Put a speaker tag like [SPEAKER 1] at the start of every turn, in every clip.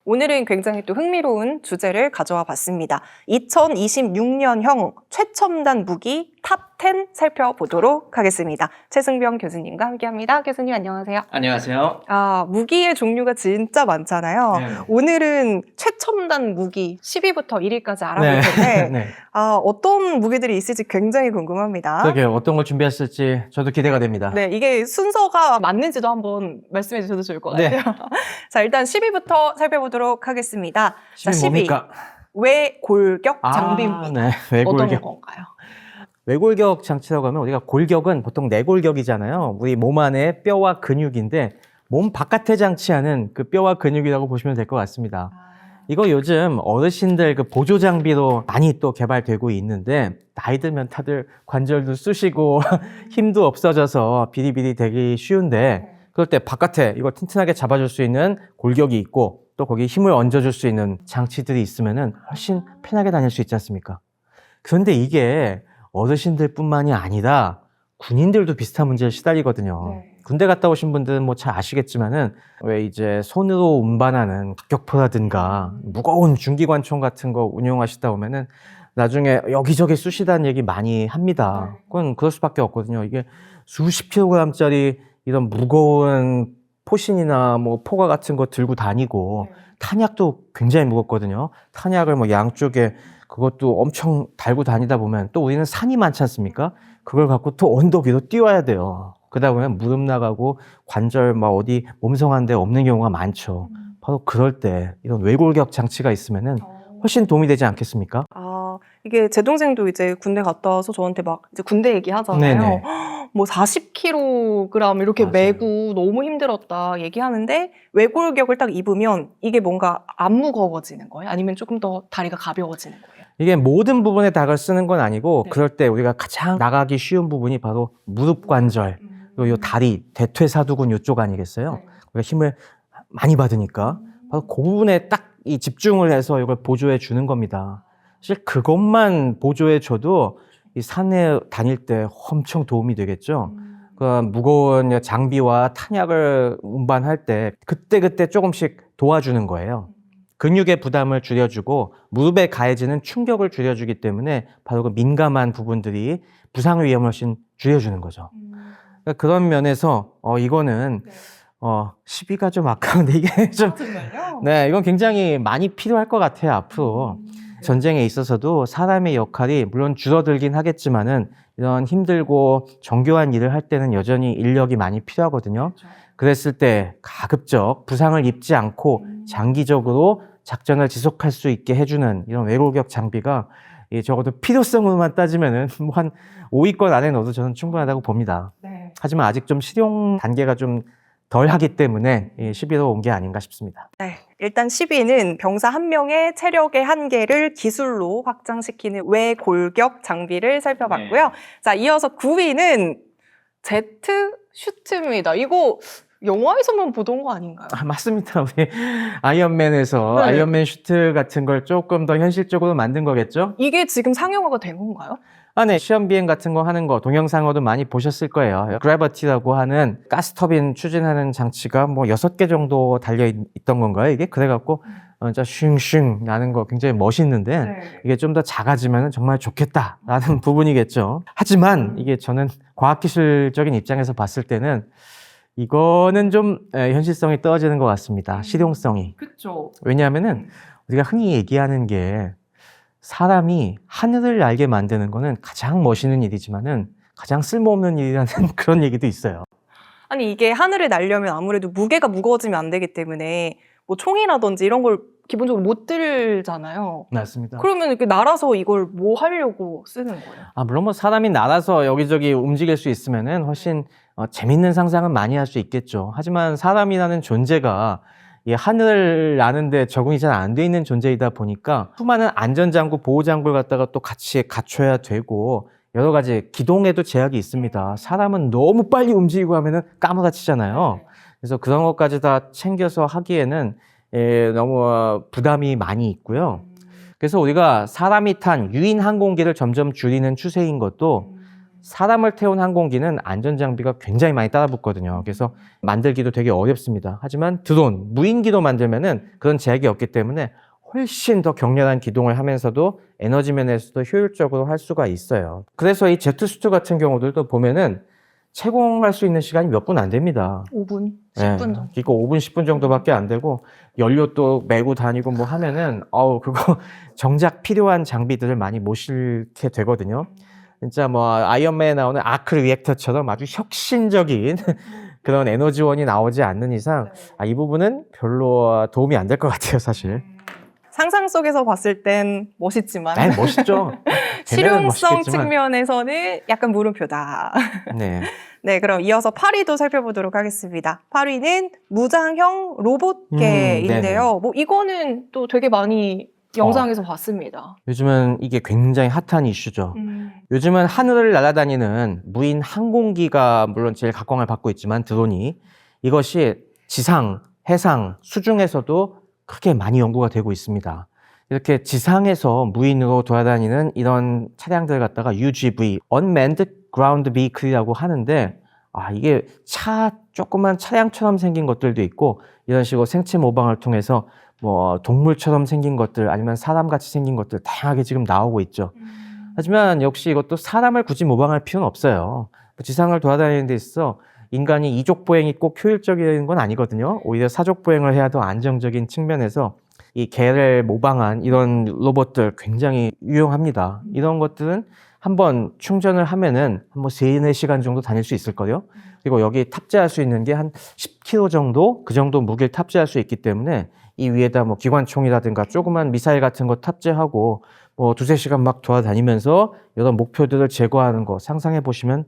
[SPEAKER 1] 오늘은 굉장히 또 흥미로운 주제를 가져와 봤습니다. 2026년형 최첨단 무기 탑10 살펴보도록 하겠습니다. 최승병 교수님과 함께합니다. 교수님 안녕하세요.
[SPEAKER 2] 안녕하세요.
[SPEAKER 1] 무기의 종류가 진짜 많잖아요.
[SPEAKER 2] 네.
[SPEAKER 1] 오늘은 최첨단 무기 10위부터 1위까지 알아볼 텐데
[SPEAKER 2] 네.
[SPEAKER 1] 어떤 무기들이 있을지 굉장히 궁금합니다.
[SPEAKER 2] 그러게요. 어떤 걸 준비했을지 저도 기대가 됩니다.
[SPEAKER 1] 네, 이게 순서가 맞는지도 한번 말씀해 주셔도 좋을 것
[SPEAKER 2] 네.
[SPEAKER 1] 같아요. 자, 일단 10위부터 살펴보도록 하겠습니다. 자,
[SPEAKER 2] 10위 뭡니까?
[SPEAKER 1] 외골격 장비입니다.
[SPEAKER 2] 네.
[SPEAKER 1] 어떤
[SPEAKER 2] 외골격.
[SPEAKER 1] 건가요?
[SPEAKER 2] 외골격 장치라고 하면 우리가 골격은 보통 내골격이잖아요. 우리 몸 안에 뼈와 근육인데 몸 바깥에 장치하는 그 뼈와 근육이라고 보시면 될 것 같습니다. 이거 요즘 어르신들 그 보조 장비로 많이 또 개발되고 있는데 나이 들면 다들 관절도 쑤시고 힘도 없어져서 비리비리 되기 쉬운데 그럴 때 바깥에 이걸 튼튼하게 잡아줄 수 있는 골격이 있고 또 거기에 힘을 얹어줄 수 있는 장치들이 있으면은 훨씬 편하게 다닐 수 있지 않습니까? 그런데 이게 어르신들뿐만이 아니라 군인들도 비슷한 문제에 시달리거든요.
[SPEAKER 1] 네.
[SPEAKER 2] 군대 갔다 오신 분들은 뭐 잘 아시겠지만은 왜 이제 손으로 운반하는 박격포라든가 무거운 중기관총 같은 거 운용하시다 보면은 나중에 여기저기 쑤시다는 얘기 많이 합니다. 그건 그럴 수밖에 없거든요. 이게 수십 킬로그램짜리 이런 무거운 포신이나 뭐 포가 같은 거 들고 다니고 탄약도 굉장히 무겁거든요. 탄약을 뭐 양쪽에 그것도 엄청 달고 다니다 보면 또 우리는 산이 많지 않습니까? 그걸 갖고 또 언덕 위로 뛰어야 돼요. 그러다 보면 무릎 나가고 관절 막 어디 몸성한 데 없는 경우가 많죠. 바로 그럴 때 이런 외골격 장치가 있으면은 훨씬 도움이 되지 않겠습니까?
[SPEAKER 1] 이게 제 동생도 이제 군대 갔다 와서 저한테 막 이제 군대 얘기 하잖아요.
[SPEAKER 2] 네네.
[SPEAKER 1] 뭐 40kg 이렇게
[SPEAKER 2] 맞아요.
[SPEAKER 1] 메고 너무 힘들었다 얘기하는데 외골격을 딱 입으면 이게 뭔가 안 무거워지는 거예요? 아니면 조금 더 다리가 가벼워지는 거예요?
[SPEAKER 2] 이게 모든 부분에 닭을 쓰는 건 아니고
[SPEAKER 1] 네.
[SPEAKER 2] 그럴 때 우리가 가장 나가기 쉬운 부분이 바로 무릎 관절 그리고 요 다리 대퇴사두근 이쪽 아니겠어요? 우리가 힘을 많이 받으니까 바로 그 부분에 딱 이 집중을 해서 이걸 보조해 주는 겁니다. 사실 그것만 보조해 줘도 이 산에 다닐 때 엄청 도움이 되겠죠. 그 무거운 장비와 탄약을 운반할 때 그때 조금씩 도와주는 거예요. 근육의 부담을 줄여주고 무릎에 가해지는 충격을 줄여주기 때문에 바로 그 민감한 부분들이 부상 위험을 훨씬 줄여주는 거죠. 그러니까 그런 면에서 이거는 10위가 좀 아까운데 이게 좀
[SPEAKER 1] 정말요?
[SPEAKER 2] 네, 이건 굉장히 많이 필요할 것 같아요, 앞으로. 전쟁에 있어서도 사람의 역할이 물론 줄어들긴 하겠지만은 이런 힘들고 정교한 일을 할 때는 여전히 인력이 많이 필요하거든요. 그랬을 때 가급적 부상을 입지 않고 장기적으로 작전을 지속할 수 있게 해주는 이런 외골격 장비가 적어도 필요성으로만 따지면은 뭐 한 5위권 안에 넣어도 저는 충분하다고 봅니다.
[SPEAKER 1] 네.
[SPEAKER 2] 하지만 아직 좀 실용 단계가 좀 덜 하기 때문에 10위로 온 게 아닌가 싶습니다.
[SPEAKER 1] 네, 일단 10위는 병사 한 명의 체력의 한계를 기술로 확장시키는 외골격 장비를 살펴봤고요. 자, 이어서 9위는 제트 슈트입니다. 이거 영화에서만 보던 거 아닌가요?
[SPEAKER 2] 맞습니다. 우리 아이언맨에서
[SPEAKER 1] 네.
[SPEAKER 2] 아이언맨 슈트 같은 걸 조금 더 현실적으로 만든 거겠죠?
[SPEAKER 1] 이게 지금 상용화가 된 건가요?
[SPEAKER 2] 네. 시험 비행 같은 거 하는 거 동영상으로도 많이 보셨을 거예요. 그래버티라고 하는 가스터빈 추진하는 장치가 뭐 6개 정도 달려있던 건가요, 이게? 그래갖고 진짜 슝슝 나는 거 굉장히 멋있는데 이게 좀 더 작아지면 정말 좋겠다라는 부분이겠죠. 하지만 이게 저는 과학기술적인 입장에서 봤을 때는 이거는 좀 현실성이 떨어지는 것 같습니다. 실용성이.
[SPEAKER 1] 그렇죠.
[SPEAKER 2] 왜냐하면은 우리가 흔히 얘기하는 게 사람이 하늘을 날게 만드는 거는 가장 멋있는 일이지만은 가장 쓸모없는 일이라는 그런 얘기도 있어요.
[SPEAKER 1] 아니 이게 하늘을 날려면 아무래도 무게가 무거워지면 안 되기 때문에 뭐 총이라든지 이런 걸 기본적으로 못 들잖아요.
[SPEAKER 2] 맞습니다.
[SPEAKER 1] 그러면 이렇게 날아서 이걸 뭐 하려고 쓰는 거예요?
[SPEAKER 2] 물론 뭐 사람이 날아서 여기저기 움직일 수 있으면은 훨씬 재밌는 상상은 많이 할 수 있겠죠. 하지만 사람이라는 존재가 이 하늘을 나는데 적응이 잘 안 돼 있는 존재이다 보니까 수많은 안전장구, 보호장구를 갖다가 또 같이 갖춰야 되고 여러 가지 기동에도 제약이 있습니다. 사람은 너무 빨리 움직이고 하면은 까무라치잖아요. 그래서 그런 것까지 다 챙겨서 하기에는 너무 부담이 많이 있고요. 그래서 우리가 사람이 탄 유인 항공기를 점점 줄이는 추세인 것도 사람을 태운 항공기는 안전장비가 굉장히 많이 따라붙거든요. 그래서 만들기도 되게 어렵습니다. 하지만 드론, 무인기도 만들면은 그런 제약이 없기 때문에 훨씬 더 격렬한 기동을 하면서도 에너지 면에서도 효율적으로 할 수가 있어요. 그래서 이 제트슈트 같은 경우들도 보면은 채공할 수 있는 시간이 몇 분 안 됩니다.
[SPEAKER 1] 5분, 10분 정도.
[SPEAKER 2] 이거 5분, 10분 정도밖에 안 되고 연료 또 메고 다니고 뭐 하면은 그거 정작 필요한 장비들을 많이 못 실게 되거든요. 진짜 뭐 아이언맨에 나오는 아크 리액터처럼 아주 혁신적인 그런 에너지원이 나오지 않는 이상 이 부분은 별로 도움이 안 될 것 같아요, 사실.
[SPEAKER 1] 상상 속에서 봤을 땐 멋있지만
[SPEAKER 2] 아니, 멋있죠.
[SPEAKER 1] 실용성
[SPEAKER 2] 멋있겠지만.
[SPEAKER 1] 측면에서는 약간 물음표다.
[SPEAKER 2] 네.
[SPEAKER 1] 네, 그럼 이어서 8위도 살펴보도록 하겠습니다. 8위는 무장형 로봇계인데요. 뭐 이거는 또 되게 많이 영상에서 봤습니다.
[SPEAKER 2] 요즘은 이게 굉장히 핫한 이슈죠. 요즘은 하늘을 날아다니는 무인 항공기가 물론 제일 각광을 받고 있지만 드론이 이것이 지상, 해상, 수중에서도 크게 많이 연구가 되고 있습니다. 이렇게 지상에서 무인으로 돌아다니는 이런 차량들 갖다가 UGV, Unmanned Ground Vehicle이라고 하는데 이게 조그만 차량처럼 생긴 것들도 있고 이런 식으로 생체 모방을 통해서 뭐 동물처럼 생긴 것들 아니면 사람같이 생긴 것들 다양하게 지금 나오고 있죠. 하지만 역시 이것도 사람을 굳이 모방할 필요는 없어요. 지상을 돌아다니는 데 있어 인간이 이족 보행이 꼭 효율적인 건 아니거든요. 오히려 사족 보행을 해야 더 안정적인 측면에서 이 개를 모방한 이런 로봇들 굉장히 유용합니다. 이런 것들은 한번 충전을 하면은 한번 3-4시간 정도 다닐 수 있을 거예요. 그리고 여기 탑재할 수 있는 게 한 10kg 정도? 그 정도 무게를 탑재할 수 있기 때문에 이 위에다 뭐 기관총이라든가 조그만 미사일 같은 거 탑재하고 뭐 2-3시간 막 돌아다니면서 이런 목표들을 제거하는 거 상상해 보시면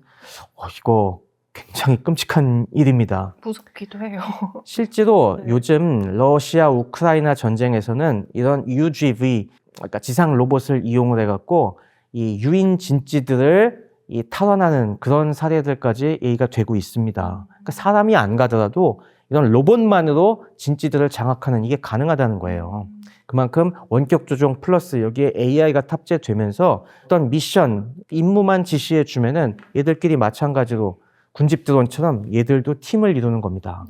[SPEAKER 2] 이거 굉장히 끔찍한 일입니다.
[SPEAKER 1] 무섭기도 해요.
[SPEAKER 2] 실제로 요즘 러시아 우크라이나 전쟁에서는 이런 UGV, 그러니까 지상 로봇을 이용을 해갖고 이 유인 진지들을 탈환하는 그런 사례들까지 얘기가 되고 있습니다. 그러니까 사람이 안 가더라도 이런 로봇만으로 진지들을 장악하는 이게 가능하다는 거예요. 그만큼 원격 조종 플러스 여기에 AI가 탑재되면서 어떤 미션, 임무만 지시해 주면은 얘들끼리 마찬가지로 군집 드론처럼 얘들도 팀을 이루는 겁니다.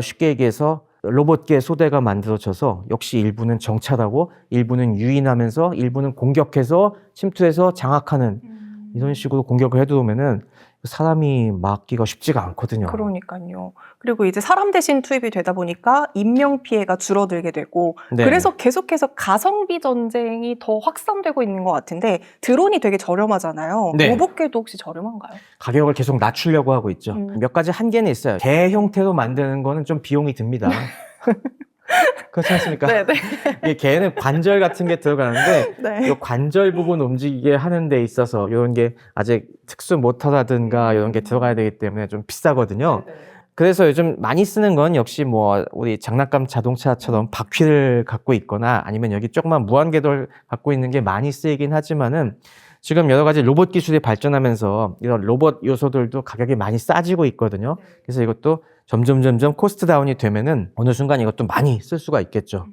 [SPEAKER 2] 쉽게 얘기해서 로봇계 소대가 만들어져서 역시 일부는 정찰하고 일부는 유인하면서 일부는 공격해서 침투해서 장악하는 이런 식으로 공격을 해두면은 사람이 막기가 쉽지가 않거든요.
[SPEAKER 1] 그러니까요. 그리고 이제 사람 대신 투입이 되다 보니까 인명 피해가 줄어들게 되고
[SPEAKER 2] 네.
[SPEAKER 1] 그래서 계속해서 가성비 전쟁이 더 확산되고 있는 것 같은데 드론이 되게 저렴하잖아요.
[SPEAKER 2] 네.
[SPEAKER 1] 로봇계도 혹시 저렴한가요?
[SPEAKER 2] 가격을 계속 낮추려고 하고 있죠. 몇 가지 한계는 있어요. 개 형태로 만드는 거는 좀 비용이 듭니다. 그렇지 않습니까?
[SPEAKER 1] 네네.
[SPEAKER 2] 이 개는 관절 같은 게 들어가는데
[SPEAKER 1] 네.
[SPEAKER 2] 이 관절 부분 움직이게 하는 데 있어서 이런 게 아직 특수 모터라든가 이런 게 들어가야 되기 때문에 좀 비싸거든요. 그래서 요즘 많이 쓰는 건 역시 뭐 우리 장난감 자동차처럼 바퀴를 갖고 있거나 아니면 여기 조그만 무한궤도를 갖고 있는 게 많이 쓰이긴 하지만은 지금 여러 가지 로봇 기술이 발전하면서 이런 로봇 요소들도 가격이 많이 싸지고 있거든요. 그래서 이것도 점점 코스트 다운이 되면은 어느 순간 이것도 많이 쓸 수가 있겠죠.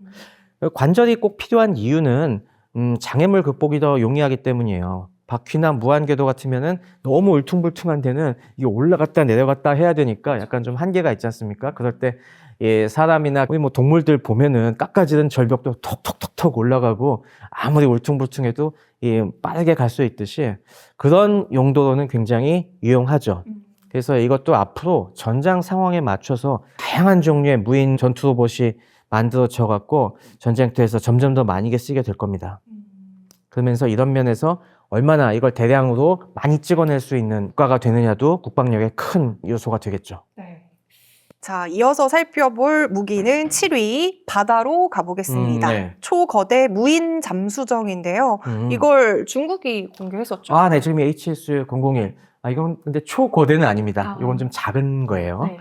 [SPEAKER 2] 관절이 꼭 필요한 이유는 장애물 극복이 더 용이하기 때문이에요. 바퀴나 무한궤도 같으면은 너무 울퉁불퉁한 데는 이게 올라갔다 내려갔다 해야 되니까 약간 좀 한계가 있지 않습니까? 그럴 때 사람이나 우리 뭐 동물들 보면은 깎아지는 절벽도 톡톡톡톡 올라가고 아무리 울퉁불퉁해도 빠르게 갈 수 있듯이 그런 용도로는 굉장히 유용하죠. 그래서 이것도 앞으로 전장 상황에 맞춰서 다양한 종류의 무인 전투 로봇이 만들어져 갖고 전쟁터에서 점점 더 많이 쓰게 될 겁니다. 그러면서 이런 면에서 얼마나 이걸 대량으로 많이 찍어낼 수 있는 국가가 되느냐도 국방력의 큰 요소가 되겠죠.
[SPEAKER 1] 네. 자, 이어서 살펴볼 무기는 7위 바다로 가보겠습니다.
[SPEAKER 2] 네.
[SPEAKER 1] 초거대 무인 잠수정인데요. 이걸 중국이 공개했었죠.
[SPEAKER 2] 네. 지금 HS-001. 이건 근데 초거대는 아닙니다. 이건 좀 작은 거예요.
[SPEAKER 1] 네.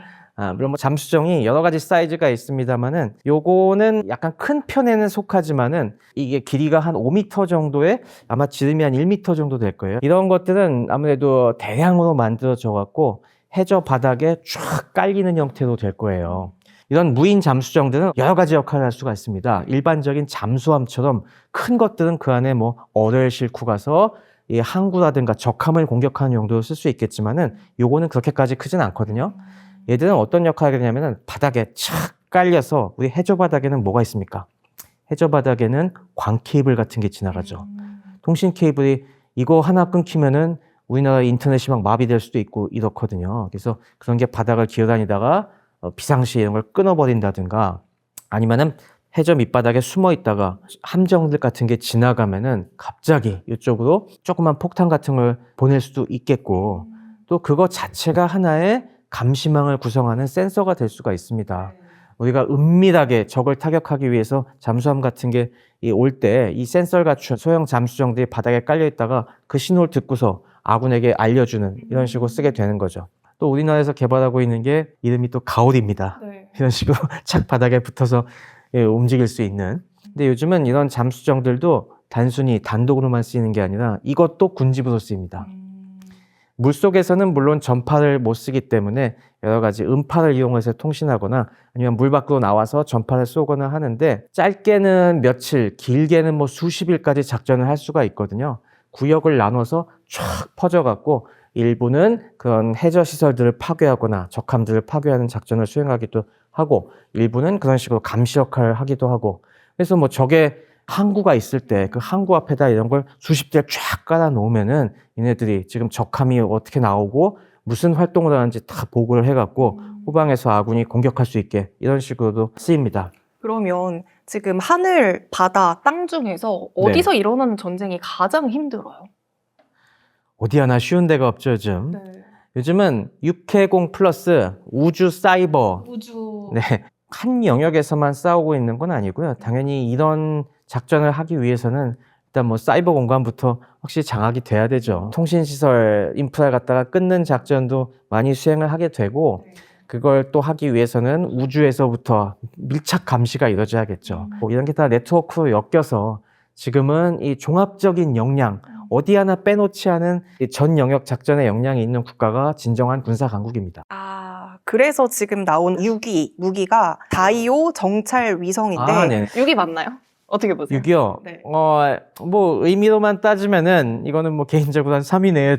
[SPEAKER 2] 물론 뭐 잠수정이 여러 가지 사이즈가 있습니다만은 요거는 약간 큰 편에는 속하지만은 이게 길이가 한 5m 정도에 아마 지름이 한 1m 정도 될 거예요. 이런 것들은 아무래도 대량으로 만들어져 갖고 해저 바닥에 쫙 깔리는 형태로 될 거예요. 이런 무인 잠수정들은 여러 가지 역할을 할 수가 있습니다. 일반적인 잠수함처럼 큰 것들은 그 안에 뭐 어를 싣고 가서 이 항구라든가 적함을 공격하는 용도로 쓸 수 있겠지만은 요거는 그렇게까지 크진 않거든요. 얘들은 어떤 역할을 하냐면은 바닥에 착 깔려서 우리 해저 바닥에는 뭐가 있습니까? 해저 바닥에는 광 케이블 같은 게 지나가죠. 통신 케이블이 이거 하나 끊기면은 우리나라 인터넷이 막 마비될 수도 있고 이렇거든요. 그래서 그런 게 바닥을 기어다니다가 비상시에 이런 걸 끊어버린다든가 아니면은 해저 밑바닥에 숨어 있다가 함정들 같은 게 지나가면은 갑자기 이쪽으로 조그만 폭탄 같은 걸 보낼 수도 있겠고 또 그거 자체가 하나의 감시망을 구성하는 센서가 될 수가 있습니다. 우리가 은밀하게 적을 타격하기 위해서 잠수함 같은 게 올 때 이 센서를 갖춘 소형 잠수정들이 바닥에 깔려 있다가 그 신호를 듣고서 아군에게 알려주는 이런 식으로 쓰게 되는 거죠. 또 우리나라에서 개발하고 있는 게 이름이 또 가오리입니다.
[SPEAKER 1] 네.
[SPEAKER 2] 이런 식으로 착 바닥에 붙어서 움직일 수 있는. 근데 요즘은 이런 잠수정들도 단순히 단독으로만 쓰이는 게 아니라 이것도 군집으로 쓰입니다. 물속에서는 물론 전파를 못 쓰기 때문에 여러 가지 음파를 이용해서 통신하거나 아니면 물 밖으로 나와서 전파를 쏘거나 하는데 짧게는 며칠, 길게는 뭐 수십일까지 작전을 할 수가 있거든요. 구역을 나눠서 쫙 퍼져갖고 일부는 그런 해저 시설들을 파괴하거나 적함들을 파괴하는 작전을 수행하기도 하고 일부는 그런 식으로 감시 역할을 하기도 하고 그래서 뭐 적의 항구가 있을 때 그 항구 앞에다 이런 걸 수십 대를 쫙 깔아 놓으면은 얘네들이 지금 적함이 어떻게 나오고 무슨 활동을 하는지 다 보고를 해갖고 후방에서 아군이 공격할 수 있게 이런 식으로도 쓰입니다.
[SPEAKER 1] 그러면 지금 하늘, 바다, 땅 중에서 어디서 일어나는 전쟁이 가장 힘들어요?
[SPEAKER 2] 어디 하나 쉬운 데가 없죠, 요즘.
[SPEAKER 1] 네.
[SPEAKER 2] 요즘은 육해공 플러스 우주 사이버.
[SPEAKER 1] 우주.
[SPEAKER 2] 네. 한 영역에서만 싸우고 있는 건 아니고요. 당연히 이런 작전을 하기 위해서는 일단 뭐 사이버 공간부터 확실히 장악이 돼야 되죠. 통신시설 인프라를 갖다가 끊는 작전도 많이 수행을 하게 되고 그걸 또 하기 위해서는 우주에서부터 밀착 감시가 이루어져야겠죠. 뭐 이런 게 다 네트워크로 엮여서 지금은 이 종합적인 역량, 어디 하나 빼놓지 않은 전 영역 작전의 역량이 있는 국가가 진정한 군사 강국입니다.
[SPEAKER 1] 아, 그래서 지금 나온 6위 무기가 다이오 정찰 위성인데
[SPEAKER 2] 아, 네.
[SPEAKER 1] 6위 맞나요? 어떻게 보세요?
[SPEAKER 2] 6이요?
[SPEAKER 1] 네.
[SPEAKER 2] 뭐 의미로만 따지면은 이거는 뭐 개인적으로 한 3위 내에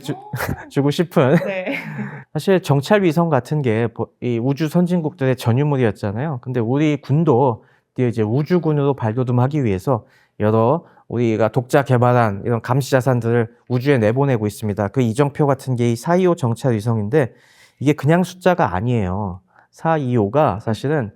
[SPEAKER 2] 주고 싶은.
[SPEAKER 1] 네.
[SPEAKER 2] 사실 정찰 위성 같은 게 이 우주 선진국들의 전유물이었잖아요. 근데 우리 군도 이제 우주군으로 발돋움하기 위해서 여러 우리가 독자 개발한 이런 감시 자산들을 우주에 내보내고 있습니다. 그 이정표 같은 게 이 425 정찰 위성인데 이게 그냥 숫자가 아니에요. 425가 사실은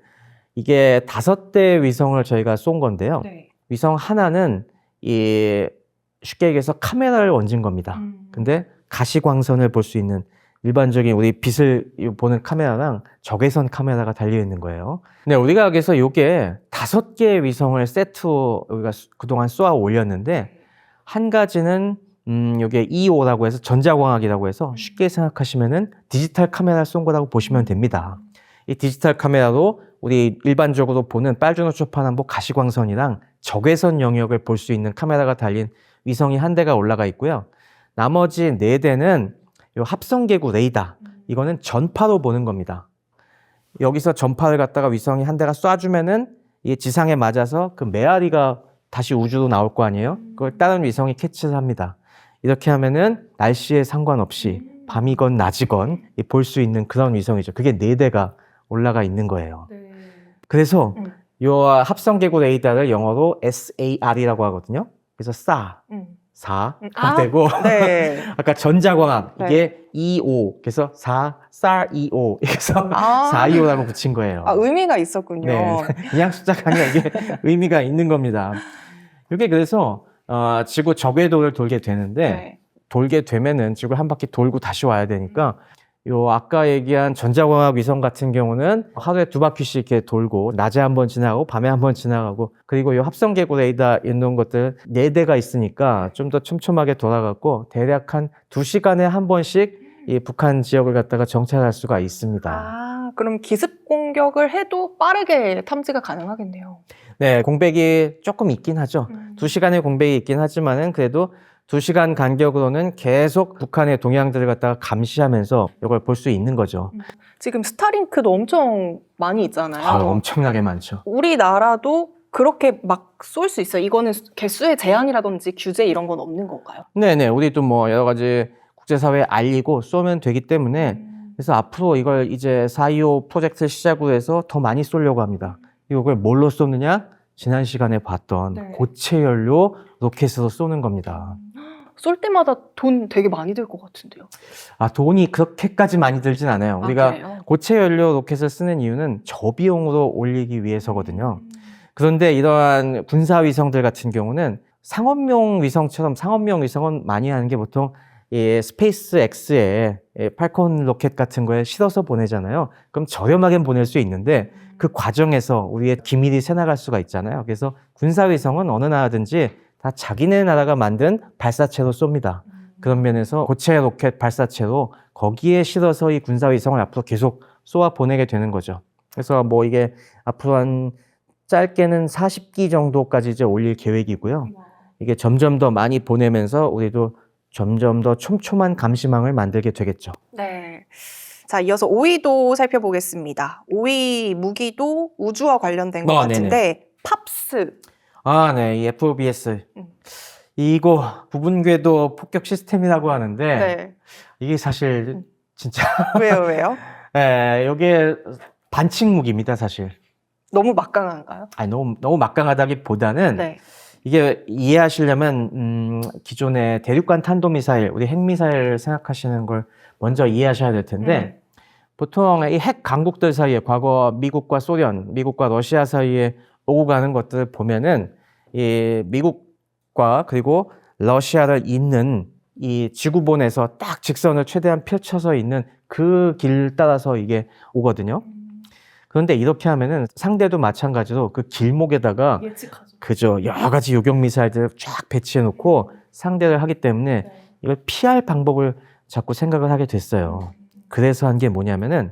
[SPEAKER 2] 이게 5대 위성을 저희가 쏜 건데요.
[SPEAKER 1] 네.
[SPEAKER 2] 위성 하나는 쉽게 얘기해서 카메라를 얹은 겁니다. 근데 가시광선을 볼 수 있는 일반적인 우리 빛을 보는 카메라랑 적외선 카메라가 달려 있는 거예요. 근데 우리가 여기서 요게 5개의 위성을 세트로 우리가 그동안 쏘아 올렸는데 한 가지는 요게 EO라고 해서 전자광학이라고 해서 쉽게 생각하시면은 디지털 카메라 쏜 거라고 보시면 됩니다. 이 디지털 카메라로 우리 일반적으로 보는 빨주노초파남보 가시광선이랑 적외선 영역을 볼 수 있는 카메라가 달린 위성이 한 대가 올라가 있고요. 나머지 4대는 요 합성계구 레이더, 이거는 전파로 보는 겁니다. 여기서 전파를 갖다가 위성이 한 대가 쏴주면은 이 지상에 맞아서 그 메아리가 다시 우주로 나올 거 아니에요? 그걸 다른 위성이 캐치를 합니다. 이렇게 하면은 날씨에 상관없이 밤이건 낮이건 볼 수 있는 그런 위성이죠. 그게 4대가 올라가 있는 거예요.
[SPEAKER 1] 네.
[SPEAKER 2] 그래서 요 합성계구 레이더를 영어로 SAR이라고 하거든요. 그래서 가 되고
[SPEAKER 1] 네.
[SPEAKER 2] 아까 전자광학
[SPEAKER 1] 네.
[SPEAKER 2] 이게 25 그래서 SAR25 그래서 425라고 붙인 거예요.
[SPEAKER 1] 아, 의미가 있었군요.
[SPEAKER 2] 네. 그냥 숫자가 아니라 이게 의미가 있는 겁니다. 이게 그래서 지구 적궤도를 돌게 되는데
[SPEAKER 1] 네.
[SPEAKER 2] 돌게 되면은 지구를 한 바퀴 돌고 다시 와야 되니까 요 아까 얘기한 전자광학 위성 같은 경우는 하루에 2바퀴씩 이렇게 돌고 낮에 한번 지나가고 밤에 한번 지나가고 그리고 요 합성계구 레이더 있는 것들 4대가 있으니까 좀 더 촘촘하게 돌아가고 대략 한 2시간에 한 번씩 이 북한 지역을 갖다가 정찰할 수가 있습니다.
[SPEAKER 1] 아, 그럼 기습 공격을 해도 빠르게 탐지가 가능하겠네요.
[SPEAKER 2] 네, 공백이 조금 있긴 하죠. 2시간의 공백이 있긴 하지만은 그래도 2시간 간격으로는 계속 북한의 동향들을 갖다가 감시하면서 이걸 볼 수 있는 거죠.
[SPEAKER 1] 지금 스타링크도 엄청 많이 있잖아요.
[SPEAKER 2] 엄청나게 많죠.
[SPEAKER 1] 우리나라도 그렇게 막 쏠 수 있어요? 이거는 개수의 제한이라든지 규제 이런 건 없는 건가요?
[SPEAKER 2] 네네. 우리도 뭐 여러 가지 국제사회에 알리고 쏘면 되기 때문에 그래서 앞으로 이걸 이제 4.25 프로젝트 시작으로 해서 더 많이 쏘려고 합니다. 이걸 뭘로 쏘느냐? 지난 시간에 봤던
[SPEAKER 1] 네.
[SPEAKER 2] 고체 연료 로켓으로 쏘는 겁니다.
[SPEAKER 1] 쏠 때마다 돈 되게 많이 들 것 같은데요.
[SPEAKER 2] 아, 돈이 그렇게까지 많이 들진 않아요. 우리가
[SPEAKER 1] 그래요?
[SPEAKER 2] 고체 연료 로켓을 쓰는 이유는 저비용으로 올리기 위해서거든요. 그런데 이러한 군사 위성들 같은 경우는 상업용 위성처럼, 상업용 위성은 많이 하는 게 보통 이 스페이스 X에 팔콘 로켓 같은 거에 실어서 보내잖아요. 그럼 저렴하게 보낼 수 있는데 그 과정에서 우리의 기밀이 새나갈 수가 있잖아요. 그래서 군사 위성은 어느 나라든지 다 자기네 나라가 만든 발사체로 쏩니다. 그런 면에서 고체 로켓 발사체로 거기에 실어서 이 군사 위성을 앞으로 계속 쏘아 보내게 되는 거죠. 그래서 뭐 이게 앞으로 한 짧게는 40기 정도까지 이제 올릴 계획이고요. 이게 점점 더 많이 보내면서 우리도 점점 더 촘촘한 감시망을 만들게 되겠죠.
[SPEAKER 1] 네. 자, 이어서 5위도 살펴보겠습니다. 5위 무기도 우주와 관련된 것 같은데 팝스.
[SPEAKER 2] 아, 네. 이 FOBS. 이거 부분 궤도 폭격 시스템이라고 하는데
[SPEAKER 1] 네.
[SPEAKER 2] 이게 사실 진짜
[SPEAKER 1] 왜요?
[SPEAKER 2] 네, 이게 반칙 무기입니다, 사실.
[SPEAKER 1] 너무 막강한가요?
[SPEAKER 2] 아니, 너무 막강하다기보다는
[SPEAKER 1] 네.
[SPEAKER 2] 이게 이해하시려면 기존의 대륙간 탄도미사일, 우리 핵미사일 생각하시는 걸 먼저 이해하셔야 될 텐데 보통 이 핵 강국들 사이에 과거 미국과 소련, 미국과 러시아 사이에 오고 가는 것들을 보면은 이 미국과 그리고 러시아를 잇는 이 지구본에서 딱 직선을 최대한 펼쳐서 있는 그 길 따라서 이게 오거든요. 그런데 이렇게 하면은 상대도 마찬가지로 그 길목에다가
[SPEAKER 1] 예측하죠.
[SPEAKER 2] 그죠. 여러 가지 요격 미사일들을 쫙 배치해 놓고 상대를 하기 때문에 이걸 피할 방법을 자꾸 생각을 하게 됐어요. 그래서 한 게 뭐냐면은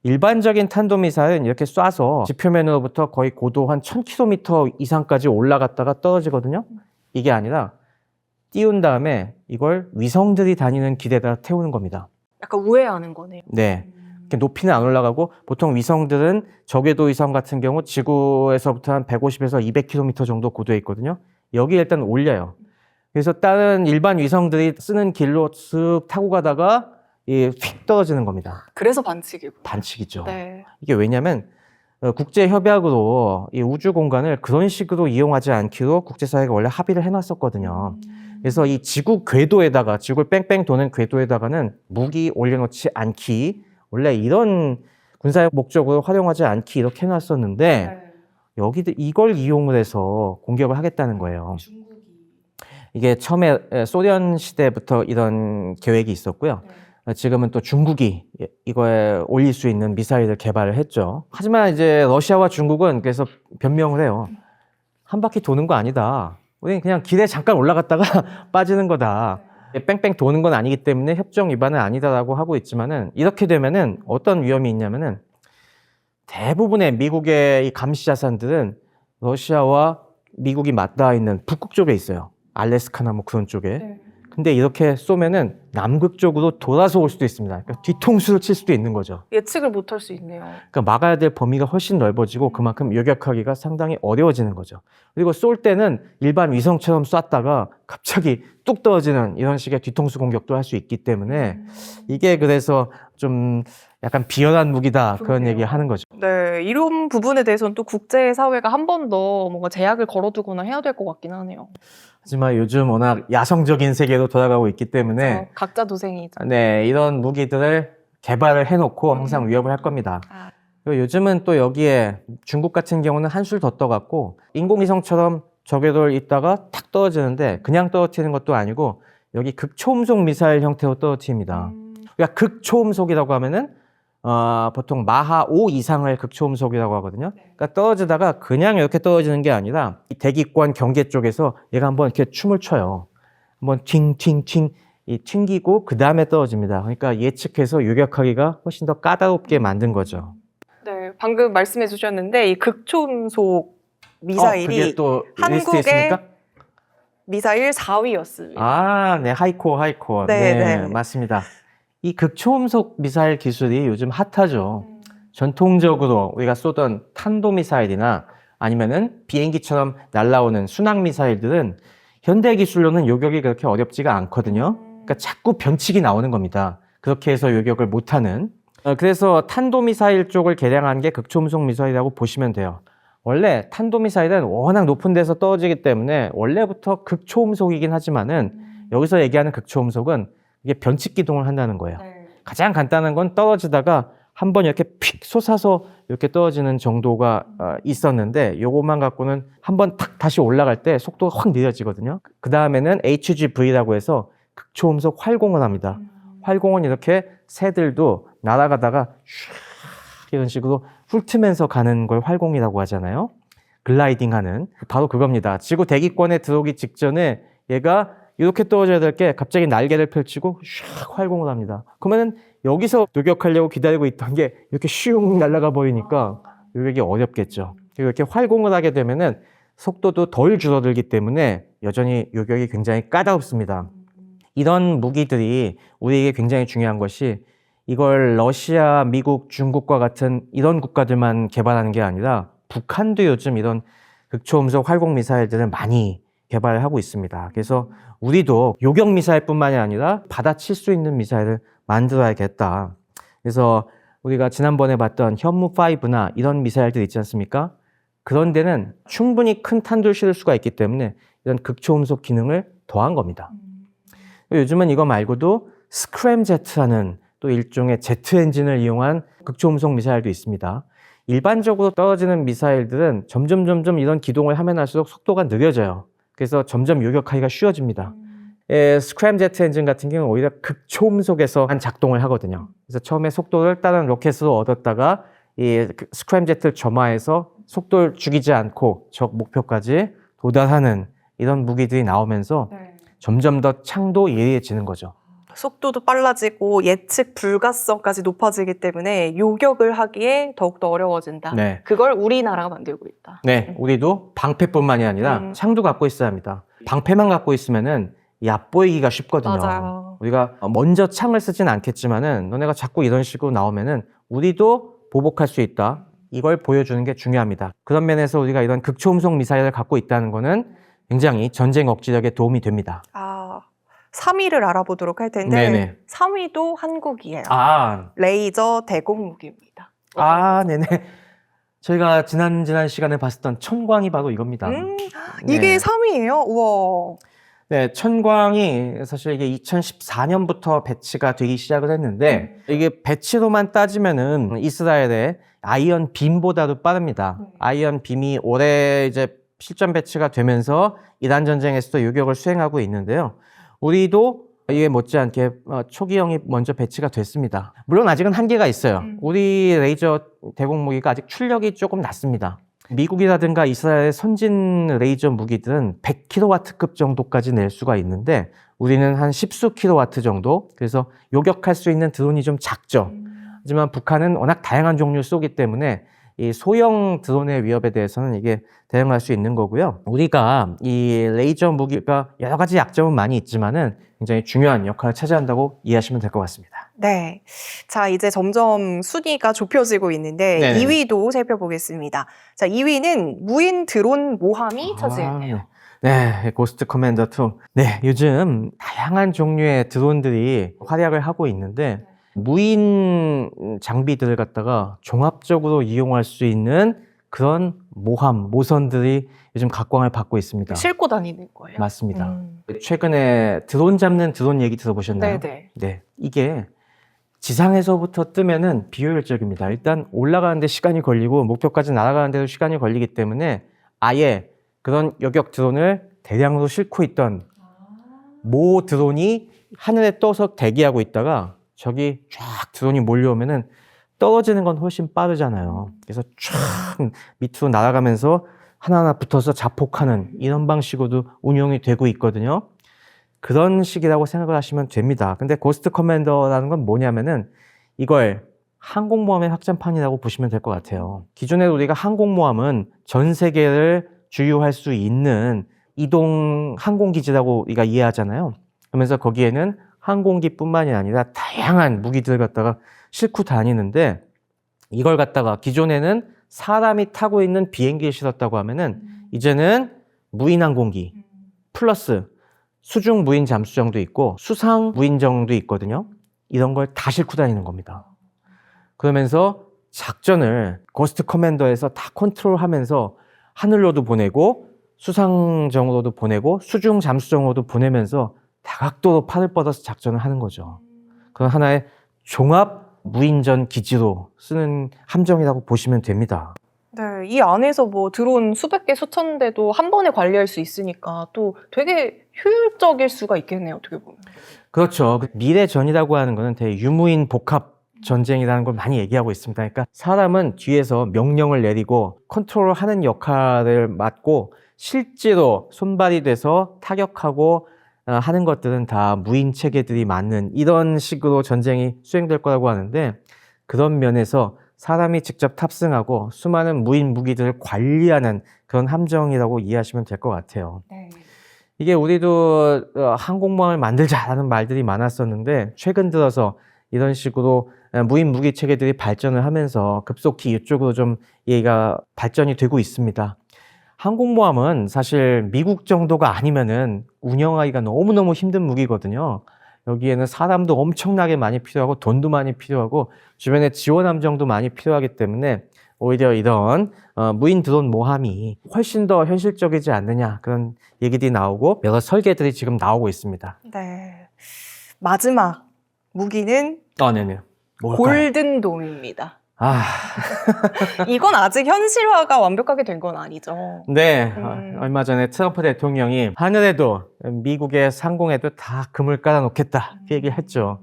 [SPEAKER 2] 일반적인 탄도미사일은 이렇게 쏴서 지표면으로부터 거의 고도 한 1000km 이상까지 올라갔다가 떨어지거든요. 이게 아니라 띄운 다음에 이걸 위성들이 다니는 길에다 태우는 겁니다.
[SPEAKER 1] 약간 우회하는 거네요.
[SPEAKER 2] 네. 이렇게 높이는 안 올라가고 보통 위성들은 저궤도 위성 같은 경우 지구에서부터 한 150에서 200km 정도 고도에 있거든요. 여기 일단 올려요. 그래서 다른 일반 위성들이 쓰는 길로 쓱 타고 가다가 휙 떨어지는 겁니다.
[SPEAKER 1] 그래서 반칙이고.
[SPEAKER 2] 반칙이죠.
[SPEAKER 1] 네.
[SPEAKER 2] 이게 왜냐면 국제 협약으로 이 우주 공간을 그런 식으로 이용하지 않기로 국제사회가 원래 합의를 해놨었거든요. 그래서 이 지구 궤도에다가 지구를 뺑뺑 도는 궤도에다가는 무기 올려놓지 않기, 원래 이런 군사적 목적으로 활용하지 않기 이렇게 해놨었는데 여기도 이걸 이용을 해서 공격을 하겠다는 거예요. 이게 처음에 소련 시대부터 이런 계획이 있었고요. 지금은 또 중국이 이거에 올릴 수 있는 미사일을 개발을 했죠. 하지만 이제 러시아와 중국은 그래서 변명을 해요. 한 바퀴 도는 거 아니다. 우리는 그냥 길에 잠깐 올라갔다가 빠지는 거다. 뺑뺑 도는 건 아니기 때문에 협정 위반은 아니다라고 하고 있지만은 이렇게 되면은 어떤 위험이 있냐면은 대부분의 미국의 이 감시 자산들은 러시아와 미국이 맞닿아 있는 북극 쪽에 있어요. 알래스카나 뭐 그런 쪽에. 근데 이렇게 쏘면은 남극 쪽으로 돌아서 올 수도 있습니다. 그러니까 뒤통수를 칠 수도 있는 거죠.
[SPEAKER 1] 예측을 못 할 수 있네요.
[SPEAKER 2] 그러니까 막아야 될 범위가 훨씬 넓어지고 그만큼 요격하기가 상당히 어려워지는 거죠. 그리고 쏠 때는 일반 위성처럼 쐈다가 갑자기 뚝 떨어지는 이런 식의 뒤통수 공격도 할 수 있기 때문에 이게 그래서 좀 약간 비열한 무기다 그런 얘기 하는 거죠.
[SPEAKER 1] 네, 이런 부분에 대해서는 또 국제사회가 한 번 더 뭔가 제약을 걸어두거나 해야 될 것 같긴 하네요.
[SPEAKER 2] 하지만 요즘 워낙 야성적인 세계로 돌아가고 있기 때문에
[SPEAKER 1] 각자 도생이죠.
[SPEAKER 2] 네, 이런 무기들을 개발을 해놓고 항상 위협을 할 겁니다. 그리고 요즘은 또 여기에 중국 같은 경우는 한술 더 떠갖고 인공위성처럼 저궤도를 있다가 탁 떨어지는데 그냥 떨어뜨리는 것도 아니고 여기 극초음속 미사일 형태로 떨어뜨립니다. 그러니까 극초음속이라고 하면은 보통 마하 5 이상을 극초음속이라고 하거든요. 그러니까 떨어지다가 그냥 이렇게 떨어지는 게 아니라 이 대기권 경계 쪽에서 얘가 한번 이렇게 춤을 춰요. 한번 튕 튕기고 그 다음에 떨어집니다. 그러니까 예측해서 요격하기가 훨씬 더 까다롭게 만든 거죠.
[SPEAKER 1] 네, 방금 말씀해 주셨는데 이 극초음속 미사일이
[SPEAKER 2] 그게 또 리스트에
[SPEAKER 1] 한국의
[SPEAKER 2] 있습니까?
[SPEAKER 1] 미사일 4위였습니다.
[SPEAKER 2] 아, 네, 하이코어. 네, 맞습니다. 이 극초음속 미사일 기술이 요즘 핫하죠. 전통적으로 우리가 쏘던 탄도미사일이나 아니면은 비행기처럼 날아오는 순항 미사일들은 현대 기술로는 요격이 그렇게 어렵지가 않거든요. 그러니까 자꾸 변칙이 나오는 겁니다. 그렇게 해서 요격을 못하는. 그래서 탄도미사일 쪽을 개량한 게 극초음속 미사일이라고 보시면 돼요. 원래 탄도미사일은 워낙 높은 데서 떨어지기 때문에 원래부터 극초음속이긴 하지만은 여기서 얘기하는 극초음속은 이게 변칙 기동을 한다는 거예요. 가장 간단한 건 떨어지다가 한번 이렇게 픽 솟아서 이렇게 떨어지는 정도가 있었는데 요것만 갖고는 한번 탁 다시 올라갈 때 속도가 확 느려지거든요. 그 다음에는 HGV라고 해서 극초음속 활공을 합니다. 활공은 이렇게 새들도 날아가다가 슉 이런 식으로 훑으면서 가는 걸 활공이라고 하잖아요. 글라이딩 하는 바로 그겁니다. 지구 대기권에 들어오기 직전에 얘가 이렇게 떨어져야 될 게 갑자기 날개를 펼치고 슉 활공을 합니다. 그러면은 여기서 요격하려고 기다리고 있던 게 이렇게 슉 날아가 버리니까 요격이 어렵겠죠. 그리고 이렇게 활공을 하게 되면은 속도도 덜 줄어들기 때문에 여전히 요격이 굉장히 까다롭습니다. 이런 무기들이 우리에게 굉장히 중요한 것이 이걸 러시아, 미국, 중국과 같은 이런 국가들만 개발하는 게 아니라 북한도 요즘 이런 극초음속 활공 미사일들을 많이 개발하고 있습니다. 그래서 우리도 요격 미사일뿐만이 아니라 받아칠 수 있는 미사일을 만들어야겠다. 그래서 우리가 지난번에 봤던 현무5나 이런 미사일들 있지 않습니까? 그런 데는 충분히 큰 탄두를 실을 수가 있기 때문에 이런 극초음속 기능을 더한 겁니다. 요즘은 이거 말고도 스크램제트라는 또 일종의 제트 엔진을 이용한 극초음속 미사일도 있습니다. 일반적으로 떨어지는 미사일들은 점점 이런 기동을 하면 할수록 속도가 느려져요. 그래서 점점 요격하기가 쉬워집니다. 스크램제트 엔진 같은 경우는 오히려 극초음속에서만 작동을 하거든요. 그래서 처음에 속도를 다른 로켓으로 얻었다가 이 스크램제트를 점화해서 속도를 죽이지 않고 적 목표까지 도달하는 이런 무기들이 나오면서 점점 더 창도 예리해지는 거죠.
[SPEAKER 1] 속도도 빨라지고 예측 불가성까지 높아지기 때문에 요격을 하기에 더욱더 어려워진다.
[SPEAKER 2] 네.
[SPEAKER 1] 그걸 우리나라가 만들고 있다.
[SPEAKER 2] 네, 우리도 방패뿐만이 아니라 창도 갖고 있어야 합니다. 방패만 갖고 있으면은 얕보이기가 쉽거든요.
[SPEAKER 1] 맞아요.
[SPEAKER 2] 우리가 먼저 창을 쓰진 않겠지만은 너네가 자꾸 이런 식으로 나오면은 우리도 보복할 수 있다. 이걸 보여주는 게 중요합니다. 그런 면에서 우리가 이런 극초음속 미사일을 갖고 있다는 거는 굉장히 전쟁 억지력에 도움이 됩니다.
[SPEAKER 1] 3위를 알아보도록 할 텐데
[SPEAKER 2] 네네.
[SPEAKER 1] 3위도 한국이에요. 레이저 대공 무기입니다.
[SPEAKER 2] 네네. 저희가 지난 시간에 봤었던 천광이 바로 이겁니다.
[SPEAKER 1] 이게 3위예요? 우와.
[SPEAKER 2] 네, 천광이 사실 이게 2014년부터 배치가 되기 시작을 했는데 이게 배치로만 따지면은 이스라엘의 아이언 빔보다도 빠릅니다. 아이언 빔이 올해 이제 실전 배치가 되면서 이란 전쟁에서도 요격을 수행하고 있는데요. 우리도 이게 못지않게 초기형이 먼저 배치가 됐습니다. 물론 아직은 한계가 있어요. 우리 레이저 대공 무기가 아직 출력이 조금 낮습니다. 미국이라든가 이스라엘의 선진 레이저 무기들은 100kW급 정도까지 낼 수가 있는데 우리는 한 십수 킬로와트 정도. 그래서 요격할 수 있는 드론이 좀 작죠. 하지만 북한은 워낙 다양한 종류를 쏘기 때문에 이 소형 드론의 위협에 대해서는 이게 대응할 수 있는 거고요. 우리가 이 레이저 무기가 여러 가지 약점은 많이 있지만은 굉장히 중요한 역할을 차지한다고 이해하시면 될 것 같습니다.
[SPEAKER 1] 네. 자, 이제 점점 순위가 좁혀지고 있는데
[SPEAKER 2] 네네.
[SPEAKER 1] 2위도 살펴보겠습니다. 자, 2위는 무인 드론 모함이 차지했네요.
[SPEAKER 2] 네, 고스트 커맨더 2. 네, 요즘 다양한 종류의 드론들이 활약을 하고 있는데 무인 장비들을 갖다가 종합적으로 이용할 수 있는 그런 모선들이 요즘 각광을 받고 있습니다.
[SPEAKER 1] 싣고 다니는 거예요?
[SPEAKER 2] 맞습니다. 최근에 드론 잡는 드론 얘기 들어보셨나요?
[SPEAKER 1] 네네.
[SPEAKER 2] 네, 이게 지상에서부터 뜨면은 비효율적입니다. 일단 올라가는데 시간이 걸리고 목표까지 날아가는데도 시간이 걸리기 때문에 아예 그런 여격 드론을 대량으로 싣고 있던 모 드론이 하늘에 떠서 대기하고 있다가 저기 쫙 드론이 몰려오면은 떨어지는 건 훨씬 빠르잖아요. 그래서 쫙 밑으로 날아가면서 하나하나 붙어서 자폭하는 이런 방식으로도 운용이 되고 있거든요. 그런 식이라고 생각을 하시면 됩니다. 근데 고스트 커맨더라는 건 뭐냐면은 이걸 항공모함의 확장판이라고 보시면 될 것 같아요. 기존에 우리가 항공모함은 전 세계를 주유할 수 있는 이동 항공기지라고 우리가 이해하잖아요. 그러면서 거기에는 항공기뿐만이 아니라 다양한 무기들을 갖다가 싣고 다니는데 이걸 갖다가 기존에는 사람이 타고 있는 비행기에 실었다고 하면은 이제는 무인 항공기 플러스 수중 무인 잠수정도 있고 수상 무인정도 있거든요. 이런 걸 다 싣고 다니는 겁니다. 그러면서 작전을 고스트 커맨더에서 다 컨트롤하면서 하늘로도 보내고 수상정으로도 보내고 수중 잠수정으로도 보내면서 다각도로 팔을 뻗어서 작전을 하는 거죠. 그건 하나의 종합 무인전 기지로 쓰는 함정이라고 보시면 됩니다.
[SPEAKER 1] 네, 이 안에서 뭐 드론 수백 개, 수천 대도 한 번에 관리할 수 있으니까 또 되게 효율적일 수가 있겠네요, 어떻게 보면.
[SPEAKER 2] 그렇죠. 미래전이라고 하는 거는 되게 유무인 복합 전쟁이라는 걸 많이 얘기하고 있습니다. 그러니까 사람은 뒤에서 명령을 내리고 컨트롤하는 역할을 맡고 실제로 손발이 돼서 타격하고 하는 것들은 다 무인 체계들이 맞는 이런 식으로 전쟁이 수행될 거라고 하는데 그런 면에서 사람이 직접 탑승하고 수많은 무인 무기들을 관리하는 그런 함정이라고 이해하시면 될 것 같아요.
[SPEAKER 1] 네.
[SPEAKER 2] 이게 우리도 항공모함을 만들자라는 말들이 많았었는데 최근 들어서 이런 식으로 무인 무기 체계들이 발전을 하면서 급속히 이쪽으로 좀 얘가 발전이 되고 있습니다. 항공모함은 사실 미국 정도가 아니면은 운영하기가 너무너무 힘든 무기거든요. 여기에는 사람도 엄청나게 많이 필요하고 돈도 많이 필요하고 주변에 지원 함정도 많이 필요하기 때문에 오히려 이런 무인 드론 모함이 훨씬 더 현실적이지 않느냐 그런 얘기들이 나오고 여러 설계들이 지금 나오고 있습니다.
[SPEAKER 1] 네. 마지막 무기는
[SPEAKER 2] 네네. 뭘까요?
[SPEAKER 1] 골든돔입니다.
[SPEAKER 2] 아,
[SPEAKER 1] 이건 아직 현실화가 완벽하게 된 건 아니죠.
[SPEAKER 2] 네. 얼마 전에 트럼프 대통령이 하늘에도 미국의 상공에도 다 금을 깔아놓겠다 그 얘기를 했죠.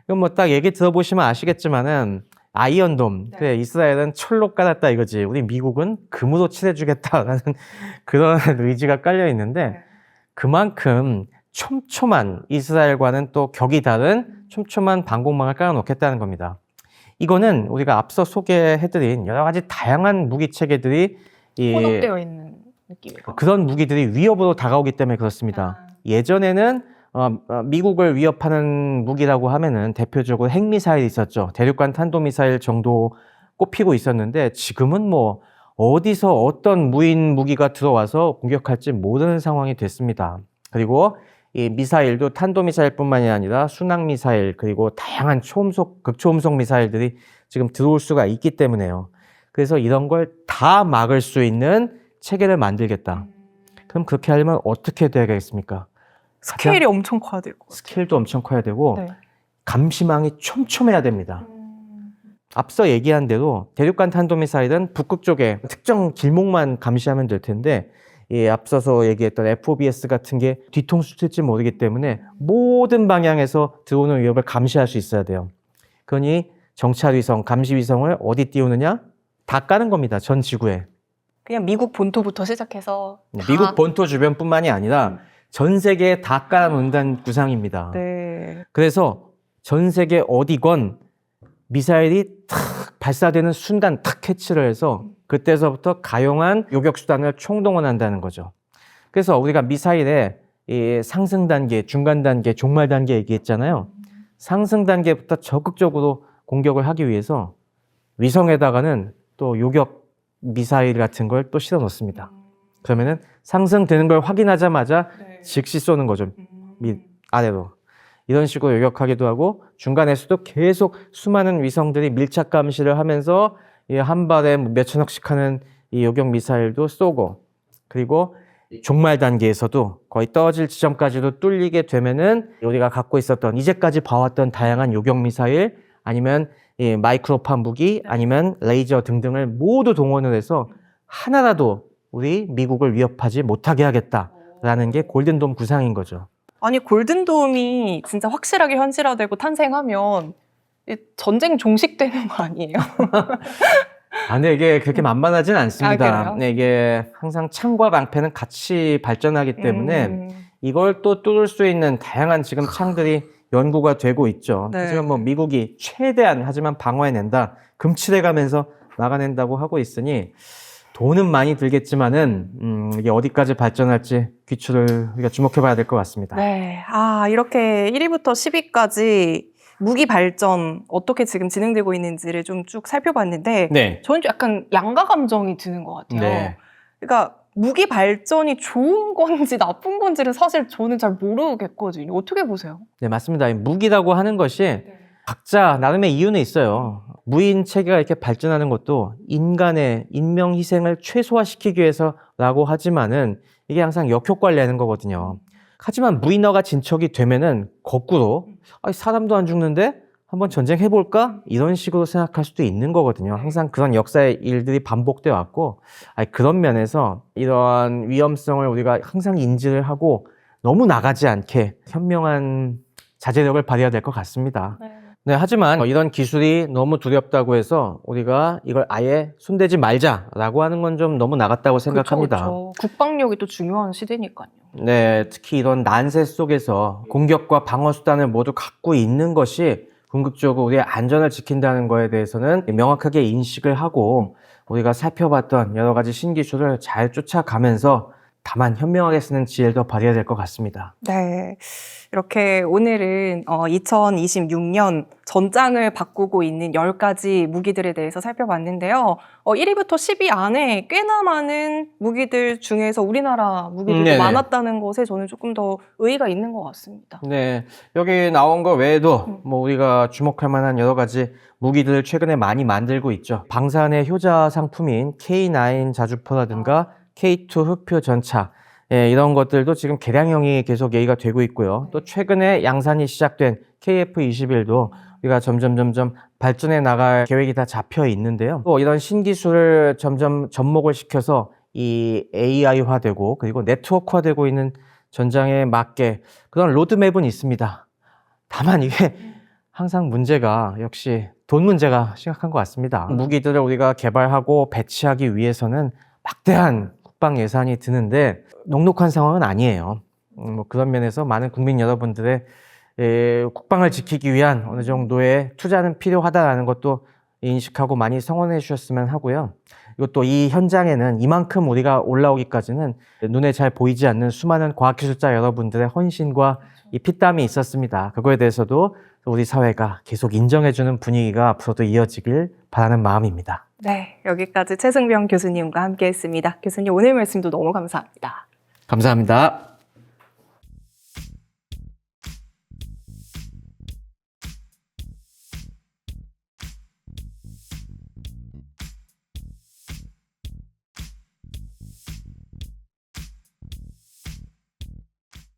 [SPEAKER 2] 이건 뭐 딱 얘기 들어보시면 아시겠지만은 아이언돔,
[SPEAKER 1] 네.
[SPEAKER 2] 그래 이스라엘은 철로 깔았다 이거지. 우리 미국은 금으로 칠해주겠다라는 그런 의지가 깔려 있는데
[SPEAKER 1] 네.
[SPEAKER 2] 그만큼 촘촘한 이스라엘과는 또 격이 다른 촘촘한 방공망을 깔아놓겠다는 겁니다. 이거는 우리가 앞서 소개해드린 여러 가지 다양한 무기 체계들이
[SPEAKER 1] 혼합되어 있는 느낌이고.
[SPEAKER 2] 그런 무기들이 위협으로 다가오기 때문에 그렇습니다. 예전에는 미국을 위협하는 무기라고 하면은 대표적으로 핵미사일이 있었죠. 대륙간 탄도미사일 정도 꼽히고 있었는데 지금은 뭐 어디서 어떤 무인 무기가 들어와서 공격할지 모르는 상황이 됐습니다. 그리고 이 미사일도 탄도미사일뿐만이 아니라 순항미사일 그리고 다양한 극초음속 미사일들이 지금 들어올 수가 있기 때문에요. 그래서 이런 걸 다 막을 수 있는 체계를 만들겠다. 그럼 그렇게 하려면 어떻게 돼야겠습니까?
[SPEAKER 1] 스케일이 엄청 커야 되고.
[SPEAKER 2] 스케일도 엄청 커야 되고
[SPEAKER 1] 네.
[SPEAKER 2] 감시망이 촘촘해야 됩니다. 앞서 얘기한 대로 대륙간 탄도미사일은 북극 쪽에 특정 길목만 감시하면 될 텐데 앞서서 얘기했던 FOBS 같은 게 뒤통수 칠지 모르기 때문에 모든 방향에서 들어오는 위협을 감시할 수 있어야 돼요. 그러니 정찰위성, 감시위성을 어디 띄우느냐? 다 까는 겁니다. 전 지구에.
[SPEAKER 1] 그냥 미국 본토부터 시작해서 다.
[SPEAKER 2] 미국 본토 주변뿐만이 아니라 전 세계에 다 깔아놓는다는 구상입니다.
[SPEAKER 1] 네.
[SPEAKER 2] 그래서 전 세계 어디건 미사일이 탁 발사되는 순간 탁 캐치를 해서 그때서부터 가용한 요격 수단을 총동원한다는 거죠. 그래서 우리가 미사일의 이 상승 단계, 중간 단계, 종말 단계 얘기했잖아요. 상승 단계부터 적극적으로 공격을 하기 위해서 위성에다가는 또 요격 미사일 같은 걸 또 실어 놓습니다. 그러면은 상승되는 걸 확인하자마자
[SPEAKER 1] 네.
[SPEAKER 2] 즉시 쏘는 거죠. 아래로. 이런 식으로 요격하기도 하고 중간에서도 계속 수많은 위성들이 밀착 감시를 하면서 한 발에 몇천억씩 하는 이 요격 미사일도 쏘고 그리고 종말 단계에서도 거의 떨어질 지점까지도 뚫리게 되면은 우리가 갖고 있었던 이제까지 봐왔던 다양한 요격 미사일 아니면 이 마이크로파 무기 아니면 레이저 등등을 모두 동원을 해서 하나라도 우리 미국을 위협하지 못하게 하겠다라는 게 골든돔 구상인 거죠.
[SPEAKER 1] 아니 골든돔이 진짜 확실하게 현실화되고 탄생하면 전쟁 종식되는 거 아니에요?
[SPEAKER 2] 근데 이게 그렇게 만만하진 않습니다.
[SPEAKER 1] 그래요?
[SPEAKER 2] 네, 이게 항상 창과 방패는 같이 발전하기 때문에 이걸 또 뚫을 수 있는 다양한 지금 창들이 연구가 되고 있죠.
[SPEAKER 1] 네.
[SPEAKER 2] 하지만 뭐 미국이 최대한 하지만 방어해낸다, 금칠해가면서 막아낸다고 하고 있으니 돈은 많이 들겠지만은 이게 어디까지 발전할지 귀추를 우리가 주목해봐야 될 것 같습니다.
[SPEAKER 1] 네. 이렇게 1위부터 10위까지 무기 발전 어떻게 지금 진행되고 있는지를 좀 쭉 살펴봤는데
[SPEAKER 2] 네.
[SPEAKER 1] 저는 좀 약간 양가 감정이 드는 것 같아요.
[SPEAKER 2] 네.
[SPEAKER 1] 그러니까 무기 발전이 좋은 건지 나쁜 건지를 사실 저는 잘 모르겠거든요. 어떻게 보세요?
[SPEAKER 2] 네, 맞습니다. 이 무기라고 하는 것이 각자 나름의 이유는 있어요. 무인 체계가 이렇게 발전하는 것도 인간의 인명 희생을 최소화시키기 위해서라고 하지만은 이게 항상 역효과를 내는 거거든요. 하지만 무인화가 진척이 되면은 거꾸로 사람도 안 죽는데 한번 전쟁해볼까? 이런 식으로 생각할 수도 있는 거거든요. 항상 그런 역사의 일들이 반복돼 왔고 그런 면에서 이러한 위험성을 우리가 항상 인지를 하고 너무 나가지 않게 현명한 자제력을 발휘해야 될 것 같습니다. 네, 하지만 이런 기술이 너무 두렵다고 해서 우리가 이걸 아예 손대지 말자라고 하는 건 좀 너무 나갔다고 생각합니다.
[SPEAKER 1] 그렇죠. 국방력이 또 중요한 시대니까요.
[SPEAKER 2] 네, 특히 이런 난세 속에서 공격과 방어 수단을 모두 갖고 있는 것이 궁극적으로 우리의 안전을 지킨다는 거에 대해서는 명확하게 인식을 하고 우리가 살펴봤던 여러 가지 신기술을 잘 쫓아가면서 다만 현명하게 쓰는 지혜를 더 발휘해야 될 것 같습니다.
[SPEAKER 1] 네. 이렇게 오늘은 2026년 전장을 바꾸고 있는 10가지 무기들에 대해서 살펴봤는데요. 1위부터 10위 안에 꽤나 많은 무기들 중에서 우리나라 무기들이
[SPEAKER 2] 네네.
[SPEAKER 1] 많았다는 것에 저는 조금 더 의의가 있는 것 같습니다.
[SPEAKER 2] 네, 여기 나온 거 외에도 뭐 우리가 주목할 만한 여러 가지 무기들을 최근에 많이 만들고 있죠. 방산의 효자 상품인 K9 자주포라든가 K2 흑표 전차 이런 것들도 지금 개량형이 계속 얘기가 되고 있고요. 또 최근에 양산이 시작된 KF-21도 우리가 점점 발전해 나갈 계획이 다 잡혀 있는데요. 또 이런 신기술을 점점 접목을 시켜서 이 AI화되고 그리고 네트워크화되고 있는 전장에 맞게 그런 로드맵은 있습니다. 다만 이게 항상 문제가 역시 돈 문제가 심각한 것 같습니다. 무기들을 우리가 개발하고 배치하기 위해서는 막대한 국방 예산이 드는데 녹록한 상황은 아니에요. 뭐 그런 면에서 많은 국민 여러분들의 국방을 지키기 위한 어느 정도의 투자는 필요하다는 것도 인식하고 많이 성원해 주셨으면 하고요. 그리고 또 이 현장에는 이만큼 우리가 올라오기까지는 눈에 잘 보이지 않는 수많은 과학기술자 여러분들의 헌신과 이 피땀이 있었습니다. 그거에 대해서도 우리 사회가 계속 인정해주는 분위기가 앞으로도 이어지길 바라는 마음입니다.
[SPEAKER 1] 네, 여기까지 최승병 교수님과 함께했습니다. 교수님 오늘 말씀도 너무 감사합니다.
[SPEAKER 2] 감사합니다.